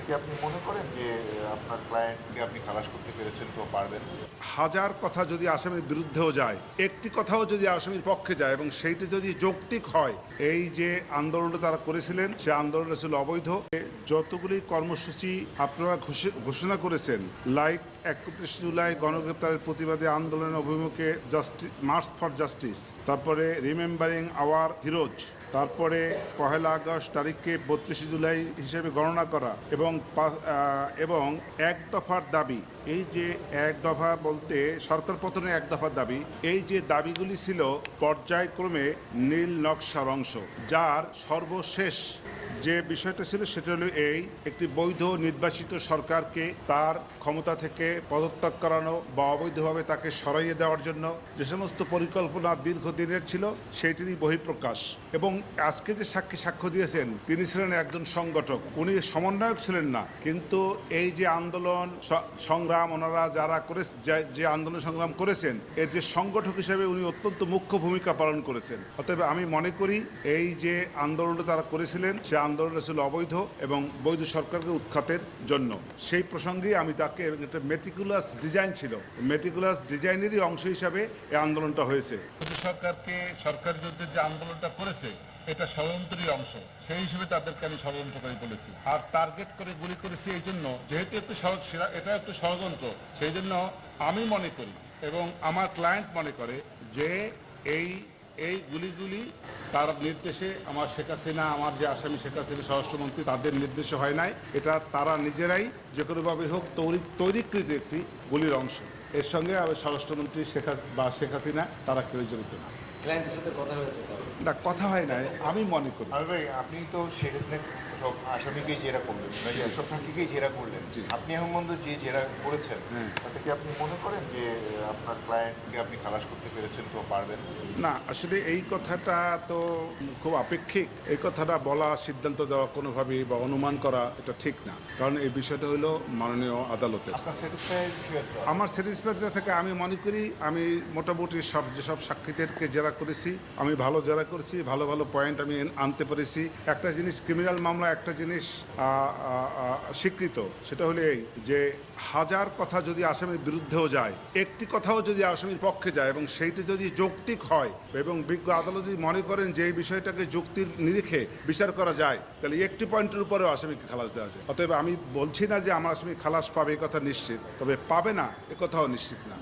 কি আপনি মনে করেন যে আপনার ক্লায়েন্টকে আপনি খালাস করতে পেরেছেন তো পারবেন? হাজার কথা যদি আসামির বিরুদ্ধেও যায়, একটি কথাও যদি আসামির পক্ষে যায় এবং সেইটি যদি যৌক্তিক হয়, এই যে আন্দোলনটা তারা করেছিলেন সে আন্দোলনটা ছিল অবৈধ। যতগুলি কর্মসূচি আপনারা ঘোষণা করেছেন, লাইক 31 জুলাই গণগ্রেপ্তারের প্রতিবাদে আন্দোলনের অভিমুখে মার্চ ফর জাস্টিস, তারপরে রিমেম্বারিং আওয়ার হিরোজ, তারপরে 1 আগস্ট তারিখকে 32 জুলাই হিসেবে গণনা করা এবং এক দফার দাবি, এই যে এক দফা বলতে সরকার পতনের এক দফার দাবি, এই যে দাবিগুলি ছিল পর্যায়ক্রমে নীল নকশার অংশ, যার সর্বশেষ যে বিষয়টা ছিল সেটা হলো এই একটি বৈধ নির্বাচিত সরকারকে তার ক্ষমতা থেকে পদত্যাগ করানো বা অবৈধভাবে তাকে সরাইয়ে দেওয়ার জন্য যে সমস্ত পরিকল্পনা দীর্ঘদিনের ছিল সেইটিরই বহিঃপ্রকাশ। এবং আজকে যে সাক্ষ্য দিয়েছেন তিনি ছিলেন একজন সংগঠক, উনি সমন্বয়ক ছিলেন না, কিন্তু এই যে আন্দোলন সংগ্রাম ওনারা যারা যে আন্দোলন সংগ্রাম করেছেন এর যে সংগঠক হিসেবে উনি অত্যন্ত মুখ্য ভূমিকা পালন করেছেন। অতএব আমি মনে করি এই যে আন্দোলনটা তারা করেছিলেন সে আন্দোলনটা ছিল অবৈধ এবং বৈধ সরকারকে উৎখাতের জন্য। সেই প্রসঙ্গে আমি তাকে একটা মেটিকুলাস ডিজাইন ছিল, মেটিকুলাস ডিজাইনেরই অংশ হিসাবে এই আন্দোলনটা হয়েছে। সরকারকে সরকার বিরুদ্ধে যে আন্দোলনটা করেছে এটা ষড়যন্ত্রের অংশ, সেই হিসেবে তাদেরকে আমি ষড়যন্ত্রকারী বলেছি। আর টার্গেট করে গুলি করেছি এই জন্য যেহেতু এটা একটু ষড়যন্ত্র, সেই জন্য আমি মনে করি এবং আমার ক্লায়েন্ট মনে করে যে এই গুলিগুলি তার নির্দেশে আমার শেখ হাসিনা, আমার যে আসামি শেখ হাসিনা স্বরাষ্ট্রমন্ত্রী তাদের নির্দেশে হয় নাই, এটা তারা নিজেরাই যে কোনোভাবে হোক তৈরিকৃত একটি গুলির অংশ। এর সঙ্গে স্বরাষ্ট্রমন্ত্রী শেখ হাসিনা তারা কেউ জড়িত না। ক্লায়েন্টের সাথে কথা হয়েছে না, কথা হয় নাই আমি মনে করি। ভাই আপনি তো সেখানে সব আসামিকেই জেরা করলেন, সব ফাঁকিকেই জেরা করলেন, আপনি এখন পর্যন্ত যে জেরা করেছেন তাতে কি আপনি মনে করেন যে আপনার ক্লায়েন্টকে আপনি খালাস করতে পেরেছেন তো পারবেন? না, আসলে এই কথাটা তো খুব আপেক্ষিক, এই কথাটা বলা, সিদ্ধান্ত দেওয়া কোনোভাবেই বা অনুমান করা এটা ঠিক না, কারণ এই বিষয়টা হলো মাননীয় আদালতের। আমার স্যাটিসফাইড থেকে আমি মনে করি আমি মোটামুটি যেসব সাক্ষীদেরকে জেরা করেছি আমি ভালো জেরা করেছি, ভালো ভালো পয়েন্ট আমি আনতে পেরেছি। একটা জিনিস ক্রিমিনাল মামলা, একটা জিনিস স্বীকৃত, সেটা হলো এই যে হাজার কথা যদি আসামির বিরুদ্ধেও যায়, একটি কথাও যদি আসামির পক্ষে যায় এবং সেইটি যদি যৌক্তিক হয় এবং বিজ্ঞ আদালত যদি মনে করেন যে এই বিষয়টাকে যুক্তির নিরিখে বিচার করা যায়, তাহলে একটি পয়েন্টের উপরেও আসামিকে খালাস দেওয়া যায়। অতএব আমি বলছি না যে আমার আসামি খালাস পাবে এ কথা নিশ্চিত, তবে পাবে না এ কথাও নিশ্চিত না।